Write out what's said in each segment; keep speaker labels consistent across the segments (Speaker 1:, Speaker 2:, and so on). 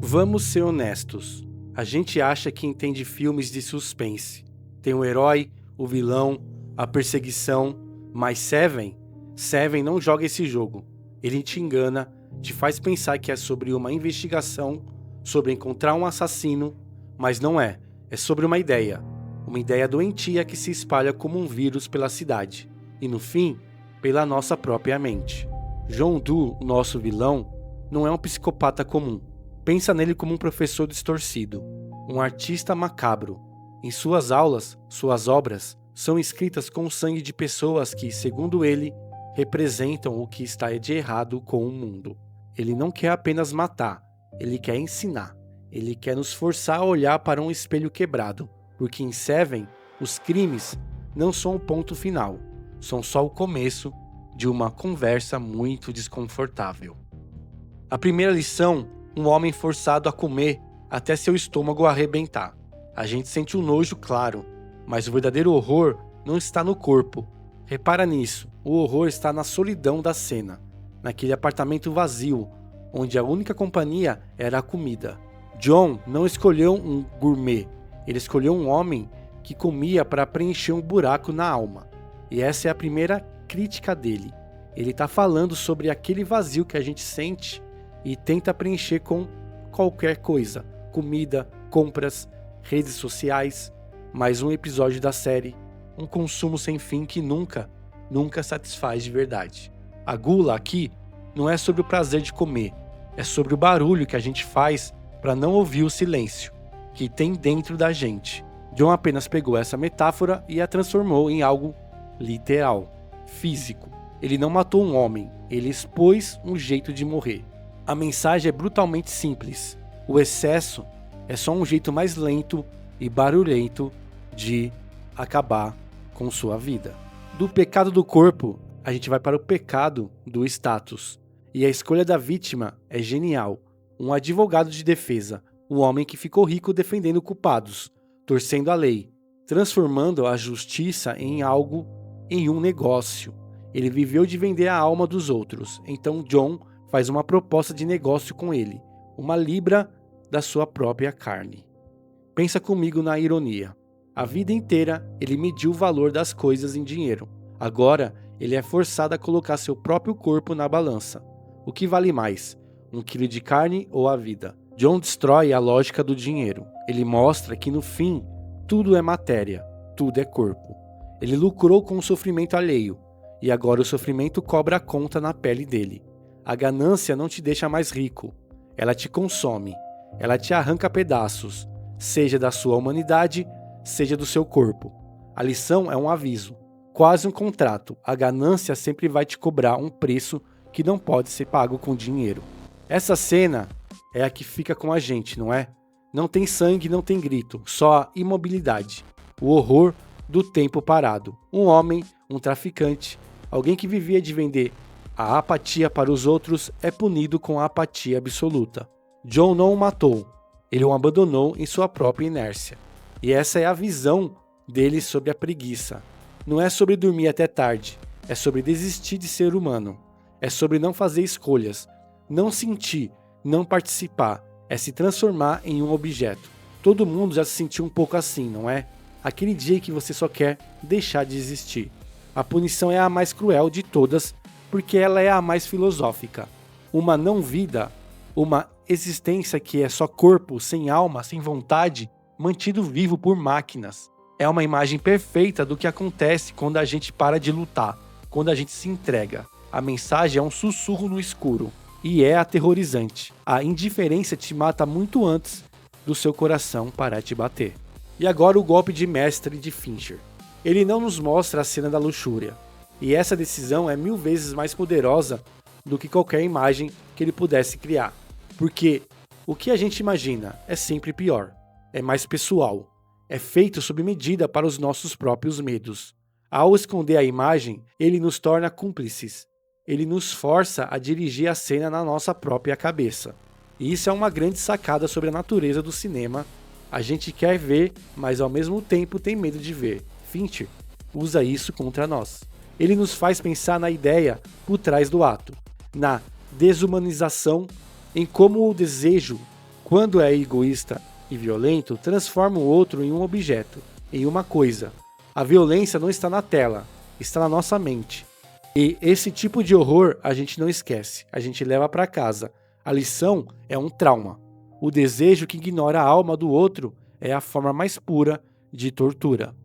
Speaker 1: Vamos ser honestos. A gente acha que entende filmes de suspense. Tem o herói, o vilão, a perseguição, mas Seven não joga esse jogo. Ele te engana, te faz pensar que é sobre uma investigação, sobre encontrar um assassino, mas não é. É sobre uma ideia doentia que se espalha como um vírus pela cidade, e no fim, pela nossa própria mente. John Doe, o nosso vilão, não é um psicopata comum. Pensa nele como um professor distorcido, um artista macabro. Em suas aulas, suas obras, são escritas com o sangue de pessoas que, segundo ele, representam o que está de errado com o mundo. Ele não quer apenas matar, ele quer ensinar. Ele quer nos forçar a olhar para um espelho quebrado, porque em Seven, os crimes não são o ponto final, são só o começo de uma conversa muito desconfortável. A primeira lição: um homem forçado a comer até seu estômago arrebentar. A gente sente o nojo, claro, mas o verdadeiro horror não está no corpo. Repara nisso, o horror está na solidão da cena, naquele apartamento vazio, onde a única companhia era a comida. John não escolheu um gourmet, ele escolheu um homem que comia para preencher um buraco na alma. E essa é a primeira crítica dele. Ele está falando sobre aquele vazio que a gente sente e tenta preencher com qualquer coisa. Comida, compras, redes sociais. Mais um episódio da série. Um consumo sem fim que nunca satisfaz de verdade. A gula aqui não é sobre o prazer de comer. É sobre o barulho que a gente faz para não ouvir o silêncio que tem dentro da gente. John apenas pegou essa metáfora e a transformou em algo literal, físico. Ele não matou um homem, ele expôs um jeito de morrer. A mensagem é brutalmente simples. O excesso é só um jeito mais lento e barulhento de acabar com sua vida. Do pecado do corpo, a gente vai para o pecado do status. E a escolha da vítima é genial. Um advogado de defesa, um homem que ficou rico defendendo culpados, torcendo a lei, transformando a justiça em um negócio. Ele viveu de vender a alma dos outros, então John faz uma proposta de negócio com ele, uma libra da sua própria carne. Pensa comigo na ironia. A vida inteira ele mediu o valor das coisas em dinheiro. Agora ele é forçado a colocar seu próprio corpo na balança. O que vale mais, 1 quilo de carne ou a vida? John destrói a lógica do dinheiro. Ele mostra que no fim, tudo é matéria, tudo é corpo. Ele lucrou com o sofrimento alheio, e agora o sofrimento cobra a conta na pele dele. A ganância não te deixa mais rico, ela te consome, ela te arranca pedaços, seja da sua humanidade, seja do seu corpo. A lição é um aviso, quase um contrato. A ganância sempre vai te cobrar um preço que não pode ser pago com dinheiro. Essa cena é a que fica com a gente, não é? Não tem sangue, não tem grito, só a imobilidade, o horror do tempo parado. Um homem, um traficante, alguém que vivia de vender a apatia para os outros é punido com a apatia absoluta. John não o matou, ele o abandonou em sua própria inércia. E essa é a visão dele sobre a preguiça. Não é sobre dormir até tarde, é sobre desistir de ser humano. É sobre não fazer escolhas, não sentir, não participar, é se transformar em um objeto. Todo mundo já se sentiu um pouco assim, não é? Aquele dia que você só quer deixar de existir. A punição é a mais cruel de todas, porque ela é a mais filosófica. Uma não-vida, uma existência que é só corpo, sem alma, sem vontade, mantido vivo por máquinas. É uma imagem perfeita do que acontece quando a gente para de lutar, quando a gente se entrega. A mensagem é um sussurro no escuro. E é aterrorizante. A indiferença te mata muito antes do seu coração parar de bater. E agora o golpe de mestre de Fincher. Ele não nos mostra a cena da luxúria. E essa decisão é 1000 vezes mais poderosa do que qualquer imagem que ele pudesse criar. Porque o que a gente imagina é sempre pior. É mais pessoal. É feito sob medida para os nossos próprios medos. Ao esconder a imagem, ele nos torna cúmplices. Ele nos força a dirigir a cena na nossa própria cabeça. E isso é uma grande sacada sobre a natureza do cinema. A gente quer ver, mas ao mesmo tempo tem medo de ver. Fincher usa isso contra nós. Ele nos faz pensar na ideia por trás do ato, na desumanização, em como o desejo Quando é egoísta e violento, transforma o outro em um objeto, em uma coisa. A violência não está na tela, está na nossa mente. E esse tipo de horror a gente não esquece, a gente leva para casa. A lição é um trauma. O desejo que ignora a alma do outro é a forma mais pura de tortura.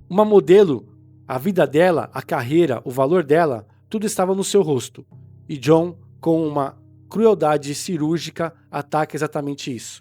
Speaker 1: Uma modelo, a vida dela, a carreira, o valor dela, tudo estava no seu rosto. E John, com uma crueldade cirúrgica, ataca exatamente isso.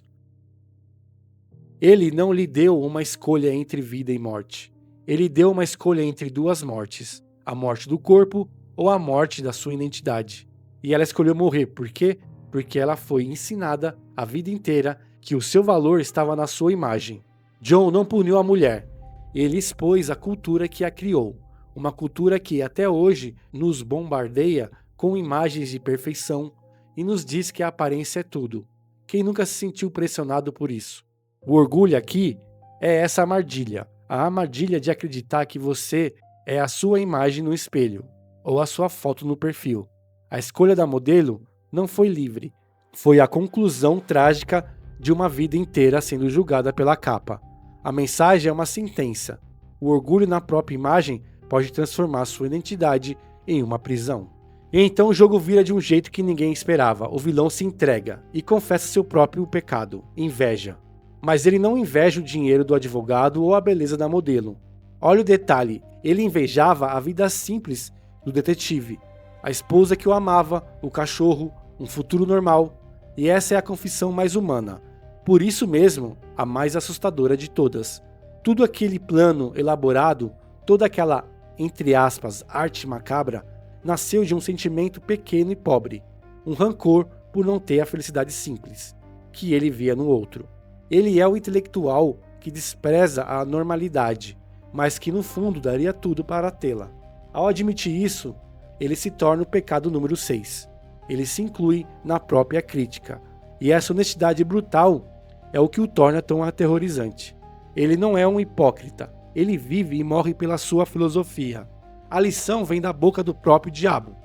Speaker 1: Ele não lhe deu uma escolha entre vida e morte. Ele deu uma escolha entre duas mortes. A morte do corpo ou a morte da sua identidade. E ela escolheu morrer. Por quê? Porque ela foi ensinada a vida inteira que o seu valor estava na sua imagem. John não puniu a mulher. Ele expôs a cultura que a criou. Uma cultura que até hoje nos bombardeia com imagens de perfeição e nos diz que a aparência é tudo. Quem nunca se sentiu pressionado por isso? O orgulho aqui é essa armadilha. A armadilha de acreditar que você é a sua imagem no espelho ou a sua foto no perfil. A escolha da modelo não foi livre. Foi a conclusão trágica de uma vida inteira sendo julgada pela capa. A mensagem é uma sentença. O orgulho na própria imagem pode transformar sua identidade em uma prisão. E então o jogo vira de um jeito que ninguém esperava. O vilão se entrega e confessa seu próprio pecado, inveja. Mas ele não inveja o dinheiro do advogado ou a beleza da modelo. Olha o detalhe, ele invejava a vida simples do detetive, a esposa que o amava, o cachorro, um futuro normal. E essa é a confissão mais humana. Por isso mesmo, a mais assustadora de todas. Tudo aquele plano elaborado, toda aquela, entre aspas, arte macabra, nasceu de um sentimento pequeno e pobre, um rancor por não ter a felicidade simples, que ele via no outro. Ele é o intelectual que despreza a normalidade, mas que no fundo daria tudo para tê-la. Ao admitir isso, ele se torna o pecado número 6. Ele se inclui na própria crítica. E essa honestidade brutal é o que o torna tão aterrorizante. Ele não é um hipócrita. Ele vive e morre pela sua filosofia. A lição vem da boca do próprio diabo.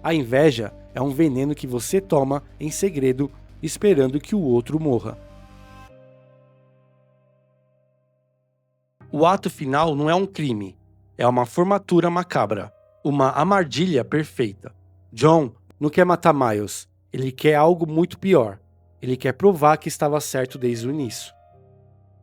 Speaker 1: A inveja é um veneno que você toma em segredo, esperando que o outro morra. O ato final não é um crime, é uma formatura macabra, uma armadilha perfeita. John não quer matar Miles, ele quer algo muito pior. Ele quer provar que estava certo desde o início.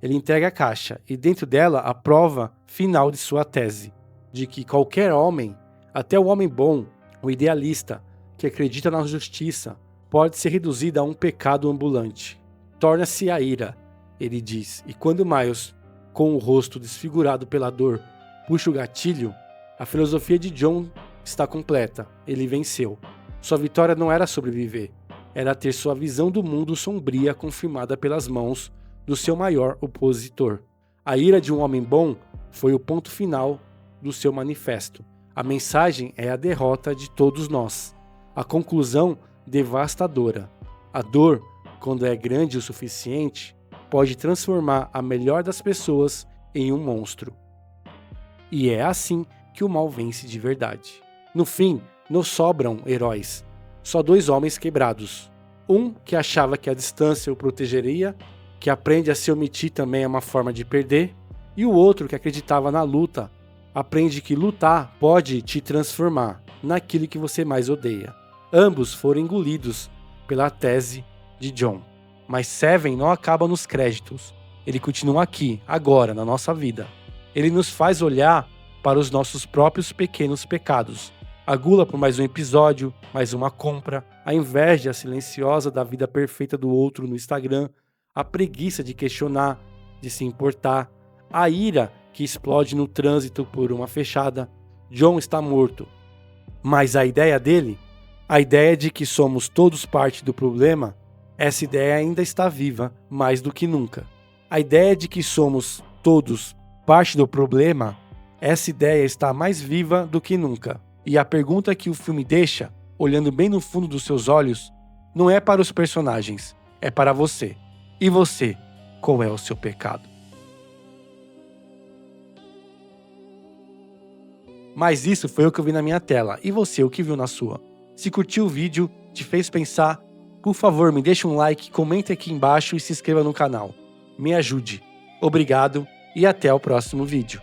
Speaker 1: Ele entrega a caixa e dentro dela a prova final de sua tese, de que qualquer homem, até o homem bom, o idealista, que acredita na justiça, pode ser reduzido a um pecado ambulante. Torna-se a ira, ele diz, e quando Miles, com o rosto desfigurado pela dor, puxa o gatilho, a filosofia de John está completa. Ele venceu. Sua vitória não era sobreviver, era ter sua visão do mundo sombria confirmada pelas mãos do seu maior opositor. A ira de um homem bom foi o ponto final do seu manifesto. A mensagem é a derrota de todos nós. A conclusão devastadora. A dor, quando é grande o suficiente, pode transformar a melhor das pessoas em um monstro. E é assim que o mal vence de verdade. No fim, não sobram heróis, só 2 homens quebrados. Um que achava que a distância o protegeria, que aprende a se omitir também é uma forma de perder, e o outro que acreditava na luta, aprende que lutar pode te transformar naquilo que você mais odeia. Ambos foram engolidos pela tese de John. Mas Seven não acaba nos créditos. Ele continua aqui, agora, na nossa vida. Ele nos faz olhar para os nossos próprios pequenos pecados. A gula por mais um episódio, mais uma compra, a inveja silenciosa da vida perfeita do outro no Instagram, a preguiça de questionar, de se importar, a ira que explode no trânsito por uma fechada. John está morto. Mas a ideia dele, a ideia de que somos todos parte do problema, essa ideia ainda está viva mais do que nunca. A ideia de que somos todos parte do problema, essa ideia está mais viva do que nunca. E a pergunta que o filme deixa, olhando bem no fundo dos seus olhos, não é para os personagens, é para você. E você, qual é o seu pecado? Mas isso foi o que eu vi na minha tela. E você, o que viu na sua? Se curtiu o vídeo, te fez pensar, Por favor, me deixe um like, comente aqui embaixo e se inscreva no canal. Me ajude. Obrigado e até o próximo vídeo.